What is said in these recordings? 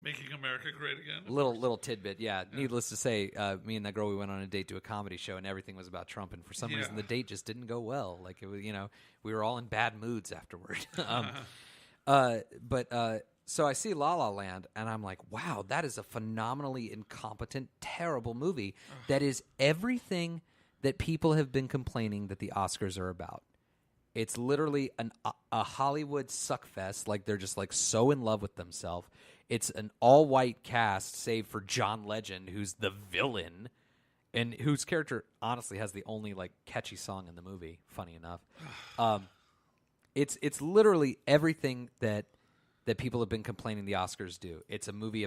Making America Great Again. Little tidbit, yeah. Needless to say, me and that girl, we went on a date to a comedy show, and everything was about Trump. And for some reason, the date just didn't go well. Like it was, we were all in bad moods afterward. So I see La La Land, and I'm like, wow, that is a phenomenally incompetent, terrible movie that is everything that people have been complaining that the Oscars are about. It's literally a Hollywood suckfest. Like they're just like so in love with themselves. It's an all-white cast, save for John Legend, who's the villain, and whose character honestly has the only like catchy song in the movie. Funny enough, it's literally everything that people have been complaining the Oscars do. It's a movie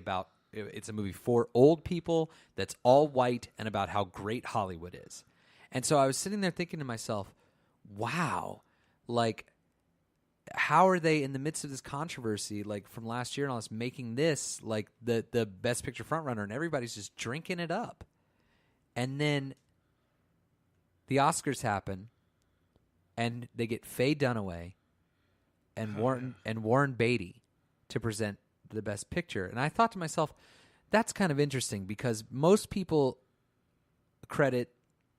for old people that's all white and about how great Hollywood is. And so I was sitting there thinking to myself, wow, like, how are they in the midst of this controversy, like from last year and all this, making this like the Best Picture frontrunner, and everybody's just drinking it up. And then the Oscars happen, and they get Faye Dunaway and Warren Beatty to present the Best Picture. And I thought to myself, that's kind of interesting because most people credit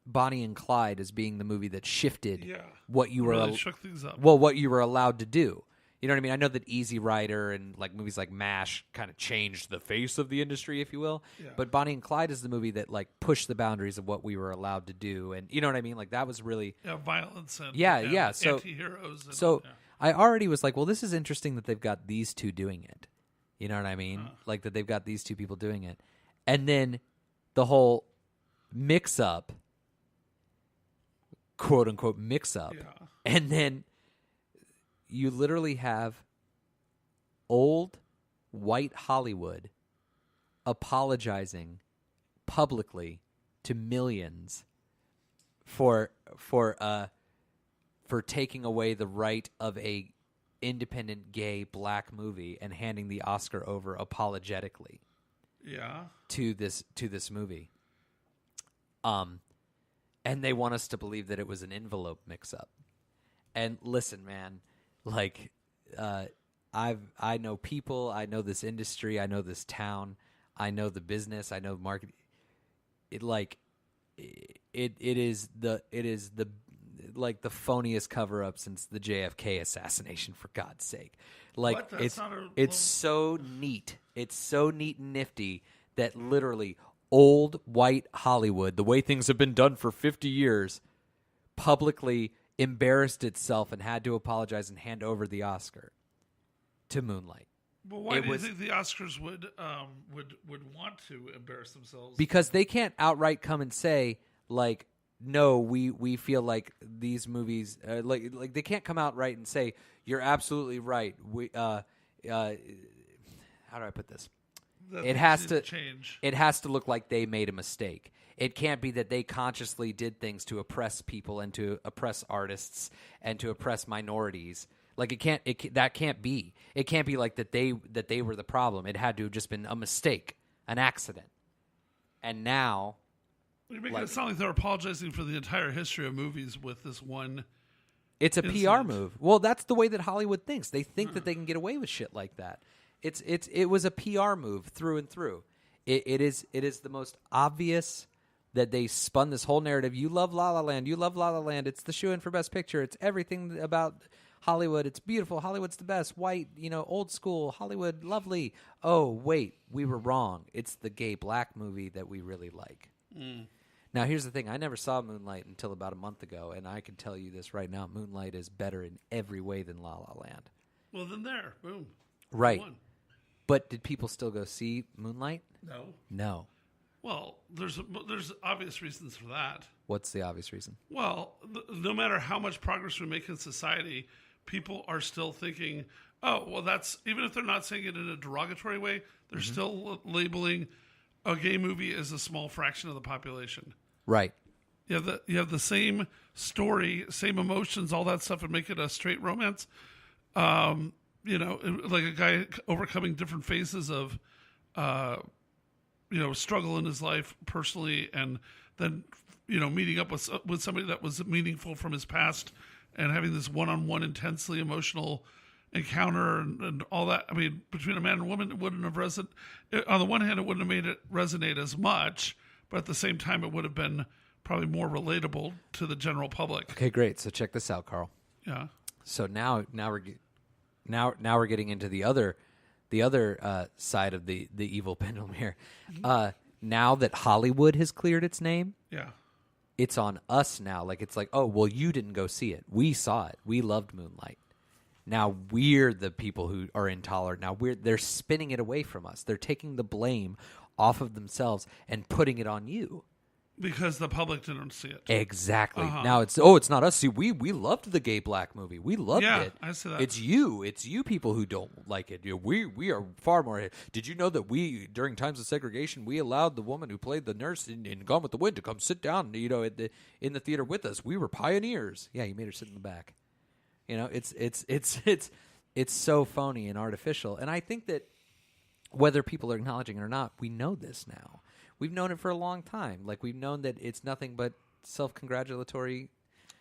Bonnie and Clyde as being the movie that shifted what you were shook things up. Well, what you were allowed to do. You know what I mean? I know that Easy Rider and like movies like MASH kind of changed the face of the industry, if you will. Yeah. But Bonnie and Clyde is the movie that like pushed the boundaries of what we were allowed to do, and you know what I mean? Like that was really violence and So anti-heroes. I already was like, well, this is interesting that they've got these two doing it. You know what I mean? Like that they've got these two people doing it, and then the whole mix-up. "Quote unquote" mix-up, and then you literally have old white Hollywood apologizing publicly to millions for taking away the right of a independent gay black movie and handing the Oscar over apologetically, to this movie. And they want us to believe that it was an envelope mix-up. And listen, man, like I know people, I know this industry, I know this town, I know the business, I know marketing. It is the like the phoniest cover-up since the JFK assassination, for God's sake. Like it's so neat. It's so neat and nifty that literally old white Hollywood, the way things have been done for 50 years, publicly embarrassed itself and had to apologize and hand over the Oscar to Moonlight. Well, why do you think the Oscars would want to embarrass themselves? Because they can't outright come and say, like, no, we feel like these movies, like they can't come out right and say, you're absolutely right. How do I put this? It has to change. It has to look like they made a mistake. It can't be that they consciously did things to oppress people and to oppress artists and to oppress minorities. Like that can't be. It can't be like that they were the problem. It had to have just been a mistake, an accident. And now you're making it sound like they're apologizing for the entire history of movies with this one. It's a PR move. Well, that's the way that Hollywood thinks. They think that they can get away with shit like that. It was a PR move through and through. It is the most obvious that they spun this whole narrative. You love La La Land. You love La La Land. It's the shoe-in for Best Picture. It's everything about Hollywood. It's beautiful. Hollywood's the best. White, old school. Hollywood, lovely. Oh, wait, we were wrong. It's the gay black movie that we really like. Now, here's the thing. I never saw Moonlight until about a month ago, and I can tell you this right now. Moonlight is better in every way than La La Land. Well, then there. Boom. Right. But did people still go see Moonlight? No. Well, there's obvious reasons for that. What's the obvious reason? Well, no matter how much progress we make in society, people are still thinking, oh, well, that's, even if they're not saying it in a derogatory way, they're still labeling a gay movie as a small fraction of the population. Right. You have the same story, same emotions, all that stuff, and make it a straight romance. Like a guy overcoming different phases of, struggle in his life personally, and then, meeting up with somebody that was meaningful from his past and having this one-on-one intensely emotional encounter and all that. I mean, between a man and a woman, it wouldn't have on the one hand, it wouldn't have made it resonate as much, but at the same time, it would have been probably more relatable to the general public. Okay, great. So check this out, Carl. Yeah. So now we're getting into the other side of the evil pendulum here. Now that Hollywood has cleared its name, Yeah. it's on us now. Like, it's like, oh, well, you didn't go see it. We saw it. We loved Moonlight. Now we're the people who are intolerant. Now they're spinning it away from us. They're taking the blame off of themselves and putting it on you. Because the public didn't see it. Exactly. Now it's not us. See, we loved the gay black movie. We loved it. I see that. It's you people who don't like it. We are far more. Did you know that we, during times of segregation, we allowed the woman who played the nurse in Gone with the Wind to come sit down, in the theater with us. We were pioneers. Yeah, you made her sit in the back. It's so phony and artificial. And I think that whether people are acknowledging it or not, we know this now. We've known it for a long time. Like, we've known that it's nothing but self-congratulatory.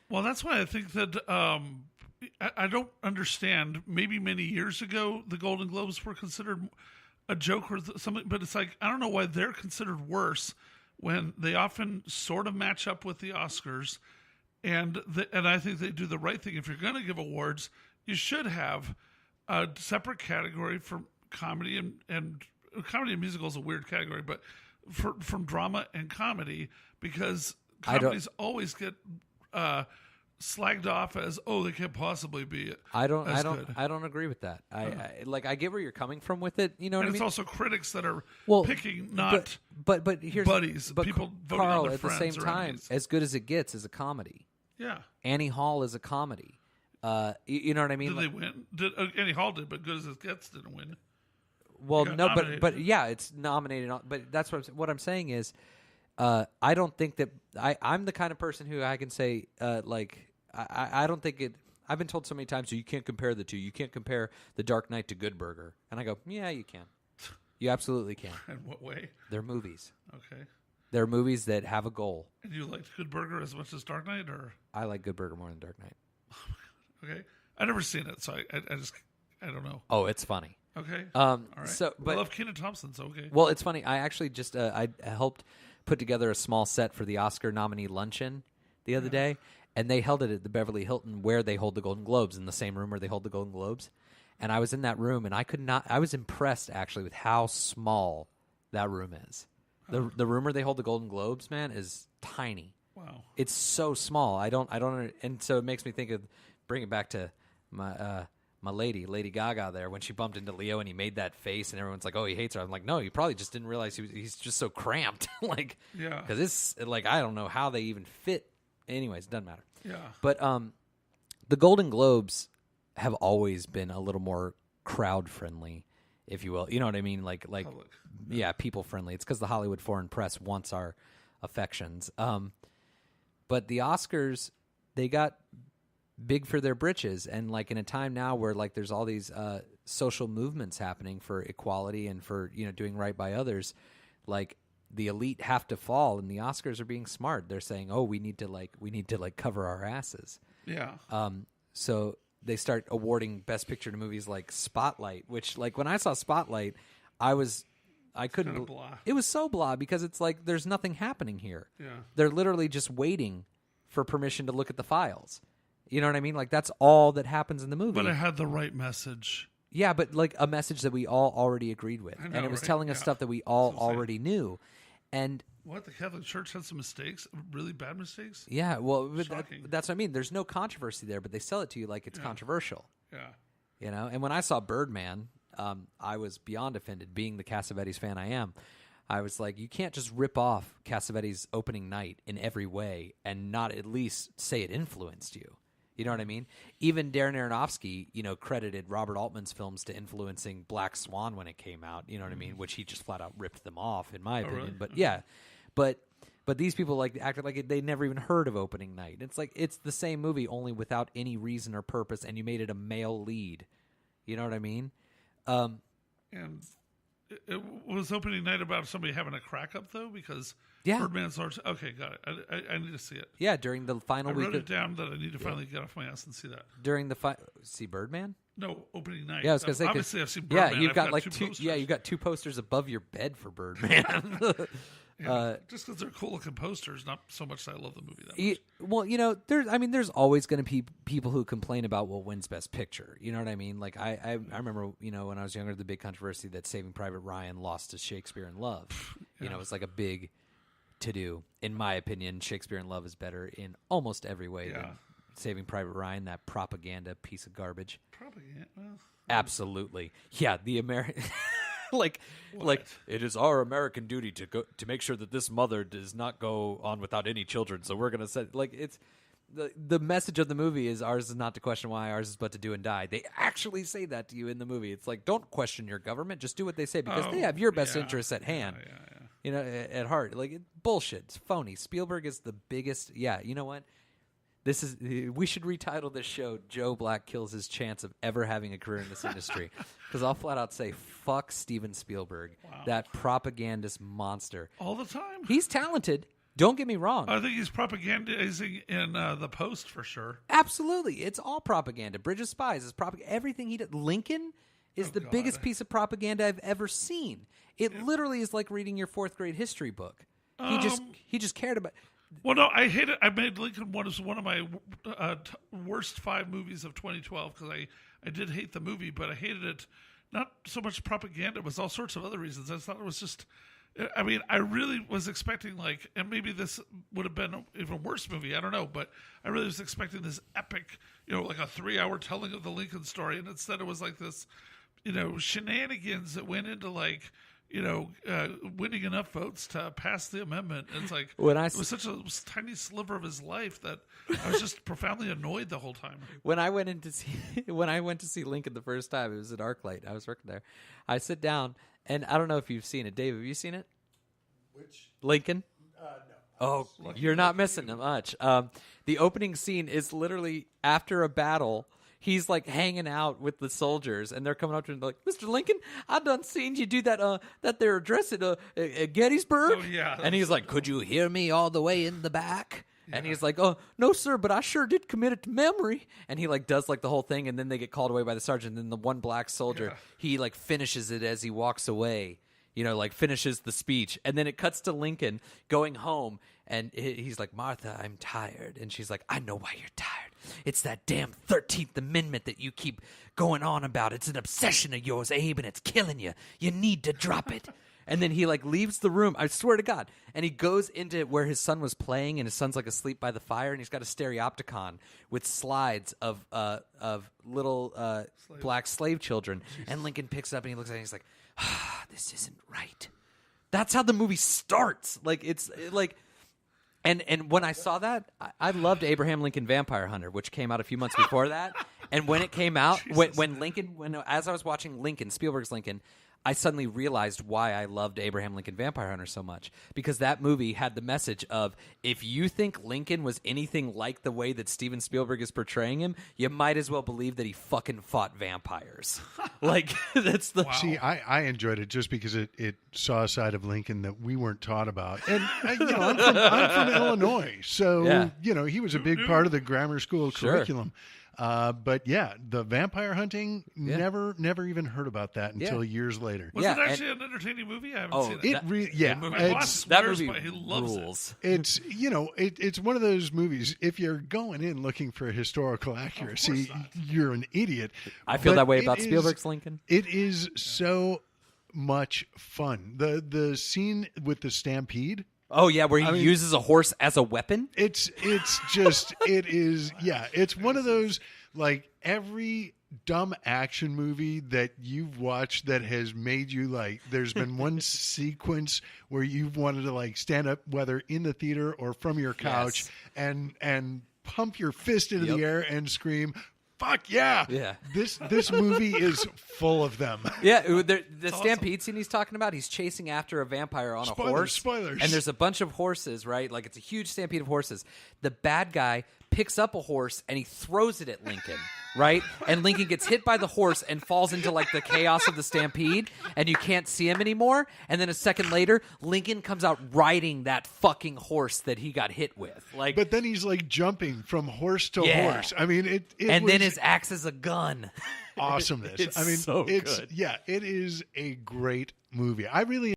Well, that's why I think that I don't understand. Maybe many years ago, the Golden Globes were considered a joke or something, but it's like, I don't know why they're considered worse when they often sort of match up with the Oscars. And I think they do the right thing. If you're going to give awards, you should have a separate category for comedy and comedy and musical is a weird category, but from drama and comedy, because comedies always get slagged off as, oh, they can't possibly be good. I don't agree with that. I get where you're coming from with it. You know what I mean? And it's also critics that are picking but here's buddies. But people voting Carl, on their at the friends same or time, enemies. As Good as It Gets is a comedy. Yeah. Annie Hall is a comedy. You know what I mean? Did they win? Annie Hall did, but Good as It Gets didn't win. Well, no, but yeah, it's nominated. But that's what I'm saying is, I don't think that I'm the kind of person who I can say I don't think it. I've been told so many times, so you can't compare the two. You can't compare The Dark Knight to Good Burger, and I go, yeah, you can. You absolutely can. In what way? They're movies. Okay. They're movies that have a goal. And you liked Good Burger as much as Dark Knight, or? I like Good Burger more than Dark Knight. Okay. I've never seen it, so I don't know. Oh, it's funny. Okay. All right. So, but I love Kenan Thompson, so okay. Well, it's funny. I actually just I helped put together a small set for the Oscar nominee luncheon the other day, and they held it at the Beverly Hilton where they hold the Golden Globes, in the same room where they hold the Golden Globes. And I was in that room, and I was impressed actually with how small that room is. The room where they hold the Golden Globes, man, is tiny. Wow. It's so small. I don't, and so it makes me think of, bring it back to my Lady Gaga there, when she bumped into Leo and he made that face and everyone's like, oh, he hates her. I'm like, no, he probably just didn't realize he's just so cramped. Yeah. Because it's like, I don't know how they even fit. Anyways, it doesn't matter. Yeah. But the Golden Globes have always been a little more crowd friendly, if you will. You know what I mean? Like Public. Yeah, people friendly. It's because the Hollywood foreign press wants our affections. But the Oscars, they got big for their britches, and like in a time now where like there's all these social movements happening for equality and for doing right by others, like the elite have to fall, and the Oscars are being smart. They're saying, oh, we need to cover our asses. Yeah. So they start awarding Best Picture to movies like Spotlight, which like when I saw Spotlight, I couldn't. Kinda blah. It was so blah because it's like there's nothing happening here. Yeah. They're literally just waiting for permission to look at the files. You know what I mean? Like that's all that happens in the movie. But it had the right message. Yeah, but like a message that we all already agreed with, I know, and it was right? telling us Yeah. stuff that we all That's what I'm saying. already knew. And What, the Catholic Church had some mistakes? Really bad mistakes? yeah, well, but Shocking. that's what I mean. There's no controversy there, but they sell it to you like it's controversial. Yeah. And when I saw Birdman, I was beyond offended. Being the Cassavetes fan I am, I was like, you can't just rip off Cassavetes' opening night in every way and not at least say it influenced you. You know what I mean? Even Darren Aronofsky, credited Robert Altman's films to influencing Black Swan when it came out. You know what I mean? Which he just flat out ripped them off, in my opinion. really? But yeah, but these people acted like they never even heard of opening night. It's like it's the same movie, only without any reason or purpose, and you made it a male lead. You know what I mean? And it was opening night about somebody having a crack up though, because Yeah. Birdman's large. Okay, got it. I need to see it. Yeah, during the final I week. wrote it down that I need to finally get off my ass and see that. During the see Birdman. No, opening night. Yeah, I was gonna say. Obviously, I've seen Birdman. Yeah, you've I've got like two. Posters. Yeah, you've got 2 posters above your bed for Birdman. Just because they're cool looking posters, not so much that I love the movie that much. Well, there's always going to be people who complain about what wins Best Picture. You know what I mean? Like I remember, when I was younger, the big controversy that Saving Private Ryan lost to Shakespeare in Love. It was like a big to do. In my opinion, Shakespeare in Love is better in almost every way than Saving Private Ryan. That propaganda piece of garbage. Propaganda. Well, absolutely. Yeah, the American. Like it is our American duty to make sure that this mother does not go on without any children. So we're going to set it's the message of the movie is ours is not to question why, ours is but to do and die. They actually say that to you in the movie. It's like, don't question your government, just do what they say because they have your best interests at hand. At heart. Like bullshit. It's phony. Spielberg is the biggest. Yeah, you know what? We should retitle this show "Joe Black Kills His Chance of Ever Having a Career in This Industry," because I'll flat out say fuck Steven Spielberg, that propagandist monster. All the time. He's talented. Don't get me wrong. I think he's propagandizing in The Post for sure. Absolutely, it's all propaganda. Bridge of Spies is propaganda. Everything he does. Lincoln is the biggest piece of propaganda I've ever seen. It literally is like reading your 4th grade history book. He just cared about. Well, no, I hate it. I made Lincoln one as one of my worst 5 movies of 2012 because I did hate the movie, but I hated it not so much propaganda. It was all sorts of other reasons. I thought it was just. I mean, I really was expecting and maybe this would have been an even worse movie. I don't know, but I really was expecting this epic, like a 3-hour telling of the Lincoln story, and instead it was like this, shenanigans that went into winning enough votes to pass the amendment. And it's like it was such a tiny sliver of his life that I was just profoundly annoyed the whole time. When I went to see Lincoln the first time, it was at ArcLight. I was working there. I sit down, and I don't know if you've seen it. Dave, have you seen it? Which Lincoln? No. Oh, you're not missing much. The opening scene is literally after a battle. He's like hanging out with the soldiers, and they're coming up to him like, "Mr. Lincoln, I done seen you do that there address at Gettysburg." Oh, yeah. And he's like, "Could you hear me all the way in the back?" Yeah. And he's like, "Oh, no, sir, but I sure did commit it to memory." And he does the whole thing, and then they get called away by the sergeant. And then the one black soldier, he finishes it as he walks away. Finishes the speech, and then it cuts to Lincoln going home, and he's like, "Martha, I'm tired," and she's like, "I know why you're tired. It's that damn 13th Amendment that you keep going on about. It's an obsession of yours, Abe, and it's killing you. You need to drop it." And then he leaves the room. I swear to God. And he goes into where his son was playing, and his son's asleep by the fire, and he's got a stereopticon with slides of little black slave children. And Lincoln picks it up and he looks at it and he's like, "This isn't right." That's how the movie starts. And when I saw that, I loved Abraham Lincoln Vampire Hunter, which came out a few months before that. And when it came out, as I was watching Spielberg's Lincoln, I suddenly realized why I loved Abraham Lincoln Vampire Hunter so much. Because that movie had the message of, if you think Lincoln was anything like the way that Steven Spielberg is portraying him, you might as well believe that he fucking fought vampires. That's the... Wow. See, I enjoyed it just because it saw a side of Lincoln that we weren't taught about. And, I'm from Illinois, so, he was a big part of the grammar school curriculum. But the vampire hunting, never even heard about that until years later. Was it actually an entertaining movie? I haven't seen it. My boss swears by it. He loves rules. it. It's it's one of those movies. If you're going in looking for historical accuracy, you're an idiot. I feel that way about Spielberg's Lincoln. It is so much fun. The scene with the stampede. Oh yeah, where he uses a horse as a weapon? It's one of those, every dumb action movie that you've watched that has made you there's been one sequence where you've wanted to stand up, whether in the theater or from your couch, and pump your fist into the air and scream, "Fuck yeah!" Yeah. This movie is full of them. Yeah, the stampede scene he's talking about, he's chasing after a vampire on a horse. Spoilers. And there's a bunch of horses, right? It's a huge stampede of horses. The bad guy picks up a horse and he throws it at Lincoln. right? And Lincoln gets hit by the horse and falls into like the chaos of the stampede, and you can't see him anymore. And then a second later, Lincoln comes out riding that fucking horse that he got hit with. Like, But then he's like jumping from horse to Yeah. horse. I mean, it and was then his axe is a gun. awesomeness. It's I mean, so it's good. yeah, it is a great movie. I really